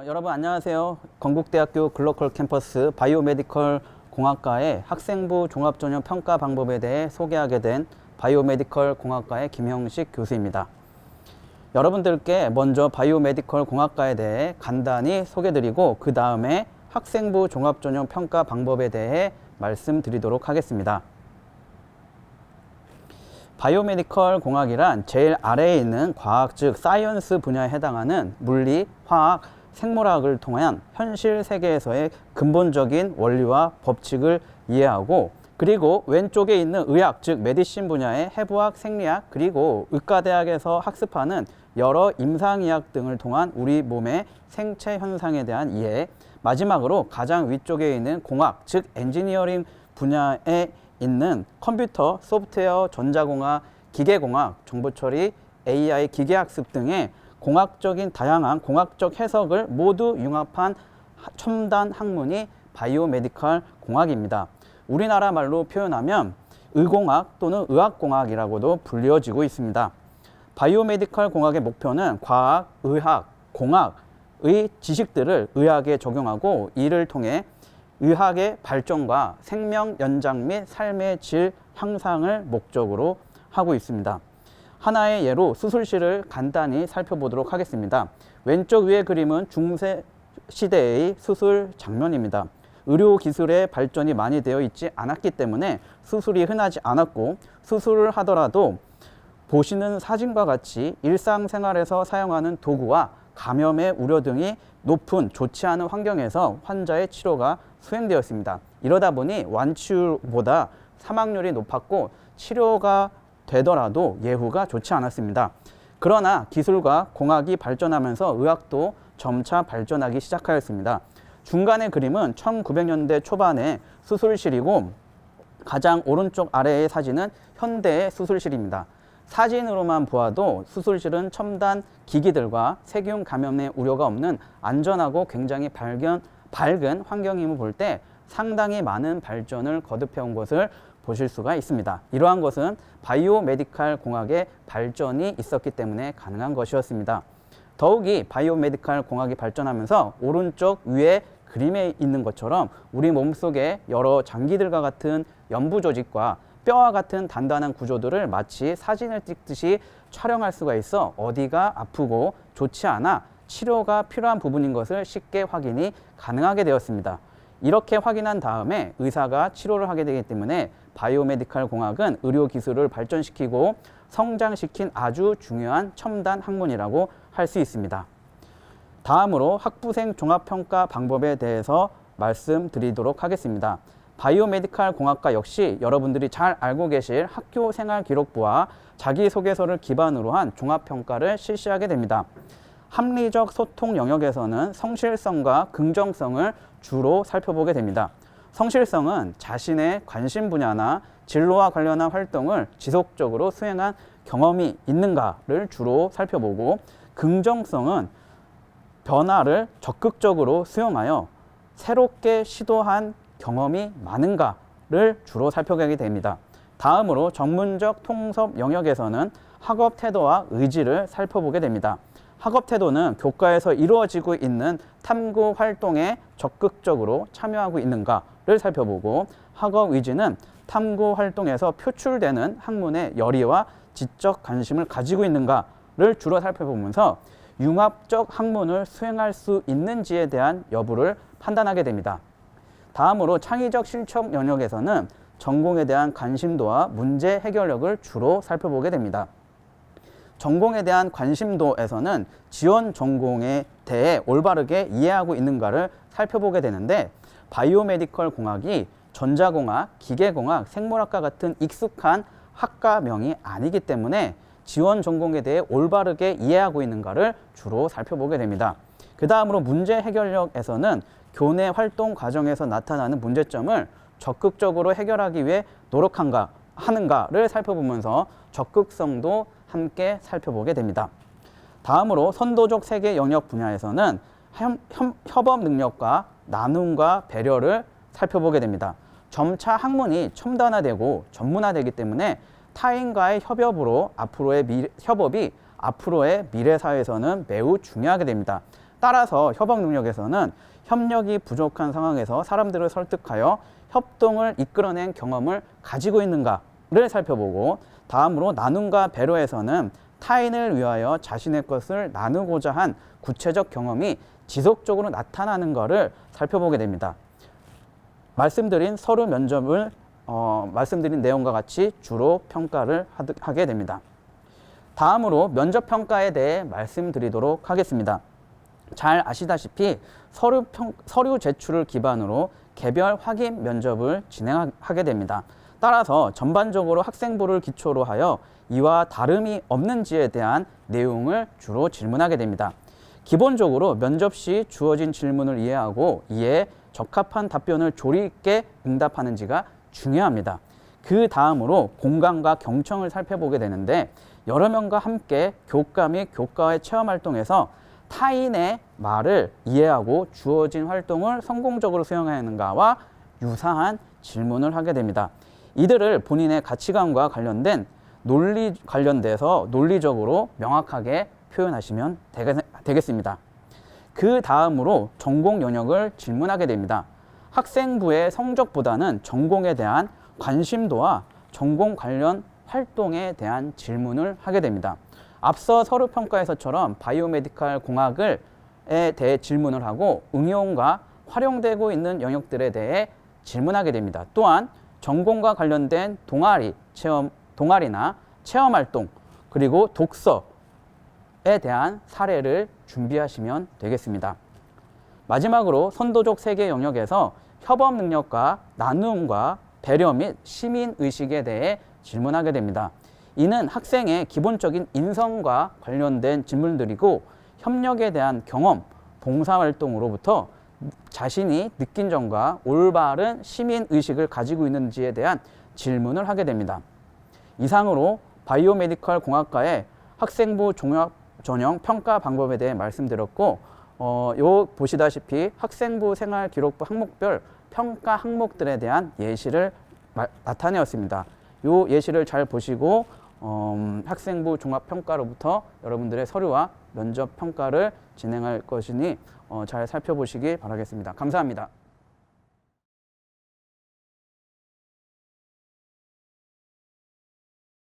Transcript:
여러분 안녕하세요. 건국대학교 글로컬 캠퍼스 바이오메디컬 공학과의 학생부 종합전형 평가 방법에 대해 소개하게 된 바이오메디컬 공학과의 김형식 교수입니다. 여러분들께 먼저 바이오메디컬 공학과에 대해 간단히 소개드리고 그 다음에 학생부 종합전형 평가 방법에 대해 말씀드리도록 하겠습니다. 바이오메디컬 공학이란 제일 아래에 있는 과학 즉 사이언스 분야에 해당하는 물리, 화학, 생물학을 통한 현실 세계에서의 근본적인 원리와 법칙을 이해하고 그리고 왼쪽에 있는 의학 즉 메디신 분야의 해부학, 생리학 그리고 의과대학에서 학습하는 여러 임상의학 등을 통한 우리 몸의 생체 현상에 대한 이해 마지막으로 가장 위쪽에 있는 공학 즉 엔지니어링 분야에 있는 컴퓨터, 소프트웨어, 전자공학, 기계공학, 정보처리, AI, 기계학습 등의 공학적인 다양한 공학적 해석을 모두 융합한 첨단 학문이 바이오메디컬 공학입니다. 우리나라 말로 표현하면 의공학 또는 의학공학이라고도 불리워지고 있습니다. 바이오메디컬 공학의 목표는 과학, 의학, 공학의 지식들을 의학에 적용하고 이를 통해 의학의 발전과 생명 연장 및 삶의 질 향상을 목적으로 하고 있습니다. 하나의 예로 수술실을 간단히 살펴보도록 하겠습니다. 왼쪽 위의 그림은 중세 시대의 수술 장면입니다. 의료기술의 발전이 많이 되어 있지 않았기 때문에 수술이 흔하지 않았고 수술을 하더라도 보시는 사진과 같이 일상생활에서 사용하는 도구와 감염의 우려 등이 높은 좋지 않은 환경에서 환자의 치료가 수행되었습니다. 이러다 보니 완치율보다 사망률이 높았고 치료가 되더라도 예후가 좋지 않았습니다. 그러나 기술과 공학이 발전하면서 의학도 점차 발전하기 시작하였습니다. 중간의 그림은 1900년대 초반의 수술실이고 가장 오른쪽 아래의 사진은 현대의 수술실입니다. 사진으로만 보아도 수술실은 첨단 기기들과 세균 감염의 우려가 없는 안전하고 굉장히 밝은 환경임을 볼 때 상당히 많은 발전을 거듭해온 것을 보실 수가 있습니다. 이러한 것은 바이오메디컬 공학의 발전이 있었기 때문에 가능한 것이었습니다. 더욱이 바이오메디컬 공학이 발전하면서 오른쪽 위에 그림에 있는 것처럼 우리 몸속에 여러 장기들과 같은 연부 조직과 뼈와 같은 단단한 구조들을 마치 사진을 찍듯이 촬영할 수가 있어 어디가 아프고 좋지 않아 치료가 필요한 부분인 것을 쉽게 확인이 가능하게 되었습니다. 이렇게 확인한 다음에 의사가 치료를 하게 되기 때문에 바이오메디컬 공학은 의료기술을 발전시키고 성장시킨 아주 중요한 첨단 학문이라고 할 수 있습니다. 다음으로 학부생 종합평가 방법에 대해서 말씀드리도록 하겠습니다. 바이오메디컬 공학과 역시 여러분들이 잘 알고 계실 학교생활기록부와 자기소개서를 기반으로 한 종합평가를 실시하게 됩니다. 합리적 소통 영역에서는 성실성과 긍정성을 주로 살펴보게 됩니다. 성실성은 자신의 관심 분야나 진로와 관련한 활동을 지속적으로 수행한 경험이 있는가를 주로 살펴보고 긍정성은 변화를 적극적으로 수용하여 새롭게 시도한 경험이 많은가를 주로 살펴보게 됩니다. 다음으로 전문적 통섭 영역에서는 학업 태도와 의지를 살펴보게 됩니다. 학업 태도는 교과에서 이루어지고 있는 탐구 활동에 적극적으로 참여하고 있는가를 살펴보고 학업 의지는 탐구 활동에서 표출되는 학문의 열의와 지적 관심을 가지고 있는가를 주로 살펴보면서 융합적 학문을 수행할 수 있는지에 대한 여부를 판단하게 됩니다. 다음으로 창의적 실천 영역에서는 전공에 대한 관심도와 문제 해결력을 주로 살펴보게 됩니다. 전공에 대한 관심도에서는 지원 전공에 대해 올바르게 이해하고 있는가를 살펴보게 되는데 바이오메디컬 공학이 전자공학, 기계공학, 생물학과 같은 익숙한 학과명이 아니기 때문에 지원 전공에 대해 올바르게 이해하고 있는가를 주로 살펴보게 됩니다. 그 다음으로 문제 해결력에서는 교내 활동 과정에서 나타나는 문제점을 적극적으로 해결하기 위해 하는가를 살펴보면서 적극성도 함께 살펴보게 됩니다. 다음으로 선도적 세계 영역 분야에서는 협업 능력과 나눔과 배려를 살펴보게 됩니다. 점차 학문이 첨단화되고 전문화되기 때문에 타인과의 협업이 앞으로의 미래 사회에서는 매우 중요하게 됩니다. 따라서 협업 능력에서는 협력이 부족한 상황에서 사람들을 설득하여 협동을 이끌어낸 경험을 가지고 있는가를 살펴보고, 다음으로 나눔과 배려에서는 타인을 위하여 자신의 것을 나누고자 한 구체적 경험이 지속적으로 나타나는 것을 살펴보게 됩니다. 말씀드린 서류 면접을 말씀드린 내용과 같이 주로 평가를 하게 됩니다. 다음으로 면접 평가에 대해 말씀드리도록 하겠습니다. 잘 아시다시피 서류 제출을 기반으로 개별 확인 면접을 진행하게 됩니다. 따라서 전반적으로 학생부를 기초로 하여 이와 다름이 없는지에 대한 내용을 주로 질문하게 됩니다. 기본적으로 면접 시 주어진 질문을 이해하고 이에 적합한 답변을 조리 있게 응답하는지가 중요합니다. 그 다음으로 공감과 경청을 살펴보게 되는데, 여러 명과 함께 교과 및 교과외 체험활동에서 타인의 말을 이해하고 주어진 활동을 성공적으로 수행하는가와 유사한 질문을 하게 됩니다. 이들을 본인의 가치관과 관련돼서 논리적으로 명확하게 표현하시면 되겠습니다. 그 다음으로 전공 영역을 질문하게 됩니다. 학생부의 성적보다는 전공에 대한 관심도와 전공 관련 활동에 대한 질문을 하게 됩니다. 앞서 서류평가에서처럼 바이오메디컬 공학에 대해 질문을 하고 응용과 활용되고 있는 영역들에 대해 질문하게 됩니다. 또한 전공과 관련된 동아리나 체험활동, 그리고 독서에 대한 사례를 준비하시면 되겠습니다. 마지막으로 선도적 세계 영역에서 협업 능력과 나눔과 배려 및 시민의식에 대해 질문하게 됩니다. 이는 학생의 기본적인 인성과 관련된 질문들이고, 협력에 대한 경험, 봉사활동으로부터 자신이 느낀 점과 올바른 시민의식을 가지고 있는지에 대한 질문을 하게 됩니다. 이상으로 바이오메디컬 공학과의 학생부 종합 전형 평가 방법에 대해 말씀드렸고, 요 보시다시피 학생부 생활기록부 항목별 평가 항목들에 대한 예시를 나타내었습니다. 요 예시를 잘 보시고 학생부 종합평가로부터 여러분들의 서류와 면접 평가를 진행할 것이니 잘 살펴보시기 바라겠습니다. 감사합니다.